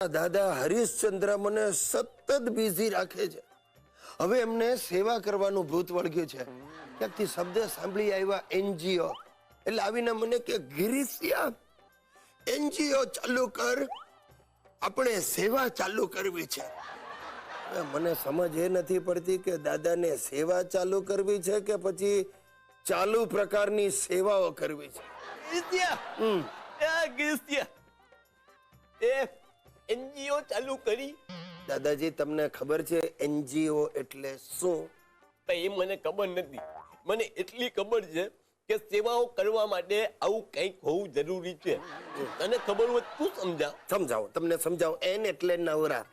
દાદા હરીશચંદ્ર મને સતત બિઝી રાખે છે. હવે એમને સેવા કરવાનું ભૂત વળગ્યું છે. ક્યાંકથી શબ્દ સાંભળી આવ્યા NGO, એટલે આવીને મને કે ગિરીશિયા NGO ચાલુ કર, આપણે સેવા ચાલુ કરવી છે. મને સમજ એ નથી પડતી કે દાદાને સેવા ચાલુ કરવી છે કે પછી ચાલુ પ્રકારની સેવાઓ કરવી છે. NGO ચાલુ કરી. દાદાજી તમને ખબર છે NGO એટલે શું? એ મને ખબર નથી. મને એટલી ખબર છે કે સેવાઓ કરવા માટે આવું કંઈક હોવું જરૂરી છે. તને ખબર હોય તું સમજાવ. સમજાવો, તમને સમજાવો. N એટલે નવરા,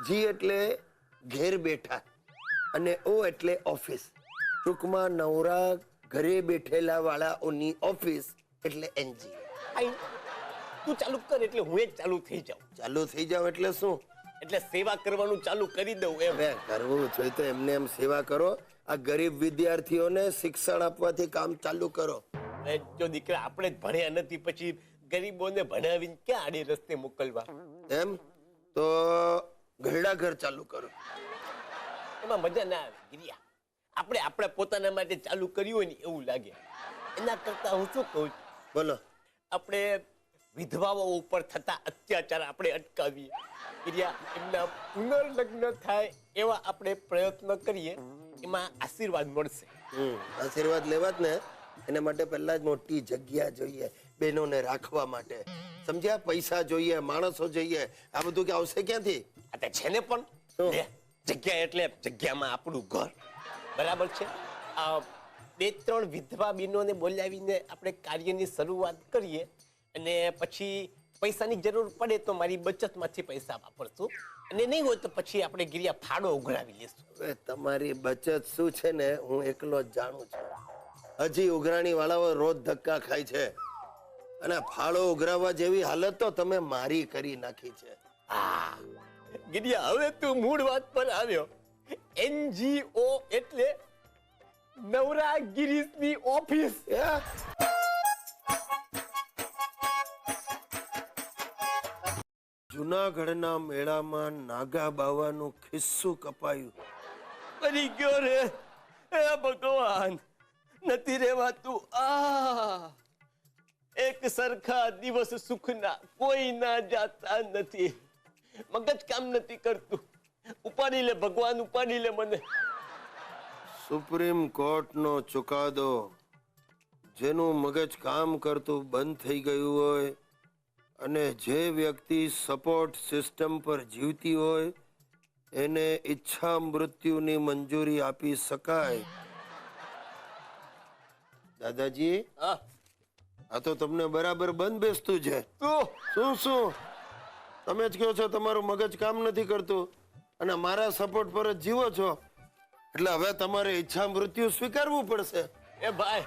G એટલે ઘેર બેઠા અને O એટલે ઓફિસ. ટૂંકમાં નવરા ઘરે બેઠેલા વાળાઓની ઓફિસ એટલે NGO. તું ચાલુ કર એટલે હું જ ચાલુ થઈ જાઉં. ચાલુ થઈ જાવ એટલે શું? એટલે સેવા કરવાનું ચાલુ કરી દઉં એમ. કરવું જોઈએ તો એમને એમ સેવા કરો. આ ગરીબ વિદ્યાર્થીઓને શિક્ષણ આપવાથી કામ ચાલુ કરો. જો દીકરા આપણે જ ભણ્યા નથી, પછી ગરીબોને ભણાવીને ક્યાં આડે રસ્તે મોકલવા? એમ તો ઘરડા ઘર ચાલુ કરો. એમાં મજા ના આવે ગિરિયા. આપણે આપણા પોતાના માટે ચાલુ કર્યું હોય ને એવું લાગે. એના કરતા હું શું કહું, બોલો. આપણે વિધવાઓ ઉપર થતા અત્યાચાર આપણે અટકાવીએ. ગિરિયા, એમના પુનર્લગ્ન થાય એવા આપણે પ્રયત્ન કરીએ, એમાં આશીર્વાદ મળશે. આશીર્વાદ લેવા જ ને, એના માટે પહેલા જ મોટી જગ્યા જોઈએ બહેનોને રાખવા માટે. સમજ્યા? પૈસા જોઈએ, માણસો જોઈએ. આ બધું કે આવશે ક્યાંથી? આ છે ને પણ જગ્યા એટલે જગ્યામાં આપણું ઘર. બરાબર છે. આ 2-3 વિધવા બહેનોને બોલાવીને આપણે કાર્યની શરૂઆત કરીએ અને પછી પૈસાની જરૂર પડે તો મારી બચતમાંથી પૈસા વાપરશું, અને નહીં હોય તો પછી આપણે ગિરિયા ફાળો ઉઘરાવી લેશું. હવે તમારી બચત શું છે ને હું એકલો જ જાણું છું. હજી ઉઘરાણી વાળાઓ રોજ ધક્કા ખાય છે, અને ફાળો ઉઘરાવવા જેવી હાલત તો તમે મારી કરી નાખી છે. ગિરિયા, હવે તું મૂળ વાત પર આવ્યો. NGO એટલે નવરા ગિરીશની ઓફિસ. જુનાગઢના મેળામાં નાગા બાવાનું ખિસ્સું કપાયું. કરી ગયો રે. હે ભગવાન, નથી રેવાતું. એક સરખા દિવસ સુખના કોઈ ના જાતા નથી. મગજ કામ નથી કરતું. ઉપાડી લે ભગવાન, ઉપાડી લે મને. સુપ્રીમ કોર્ટનો ચુકાદો. જેનું મગજ કામ કરતું બંધ થઈ ગયું હોય અને જે વ્યક્તિ સપોર્ટ સિસ્ટમ પર જીવતી હોય એને ઈચ્છા મૃત્યુની મંજૂરી આપી શકાય. દાદાજી, આ તો તમને બરાબર બંધ બેસતું છે. શું તમે જ કહો છો તમારું મગજ કામ નથી કરતું અને મારા સપોર્ટ પર જ જીવો છો, એટલે હવે તમારે ઈચ્છા મૃત્યુ સ્વીકારવું પડશે. એ ભાઈ,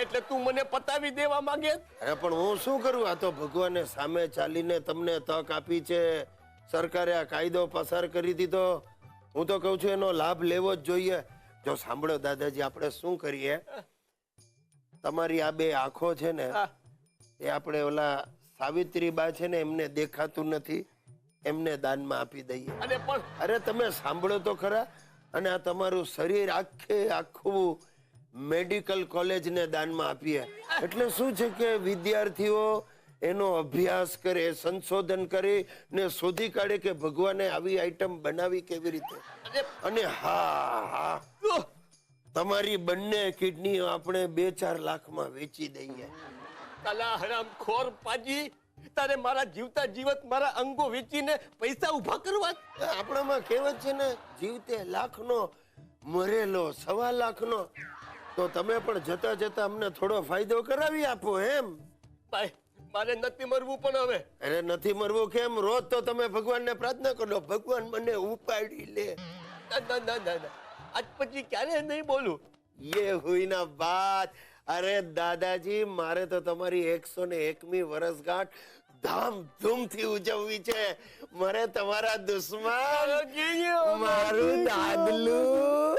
એટલે તું મને પતાવી દેવા માંગે? અરે પણ હું શું કરું? આ તો ભગવાને સામે ચાલીને તમને તક આપી છે. સરકારે આ કાયદો પસાર કરી દીધો. હું તો કઉ છું એનો લાભ લેવો જ જોઈએ. જો સાંભળો દાદાજી, આપણે શું કરીએ, તમારી આ 2 આંખો છે ને એ આપણે ઓલા સાવિત્રીબા છે ને એમને દેખાતું નથી, એમને દાનમાં આપી દઈએ. અરે તમે સાંભળો તો ખરા. અને આ તમારું શરીર આખું મેડિકલ કોલેજને દાનમાં આપીએ. એટલે શું છે કે વિદ્યાર્થીઓ એનો અભ્યાસ કરે, સંશોધન કરે ને શોધી કાઢે કે ભગવાને આવી આઈટમ બનાવી કેવી રીતે. અને હા, તમારી બંને કિડની આપણે 2-4 લાખમાં વેચી દઈએ. કાલા હરામખોર પાજી, તારે મારા જીવતા જીવત મારા અંગો વેચીને પૈસા ઉભા કરવા? આપણામાં કહેવત છે ને, જીવતે લાખનો મરેલો 1.25 લાખનો. તો તમે પણ જતા જતા અમને થોડો ફાયદો કરાવી આપો એમ. ભાઈ, મારે નથી મરવું પણ હવે. અરે નથી મરવું કેમ? રોજ તો તમે ભગવાનને પ્રાર્થના કરો, ભગવાન મને ઉપાડી લે. ના, આજ પછી ક્યારે નહીં બોલું. ये हुई ना बात. अरे दादाजी, मारे तो તમારી 101મી વર્ષગાંઠ ધામધૂમથી ઉજવવી છે. મારે તમારા દુશ્મન મારું દાદલું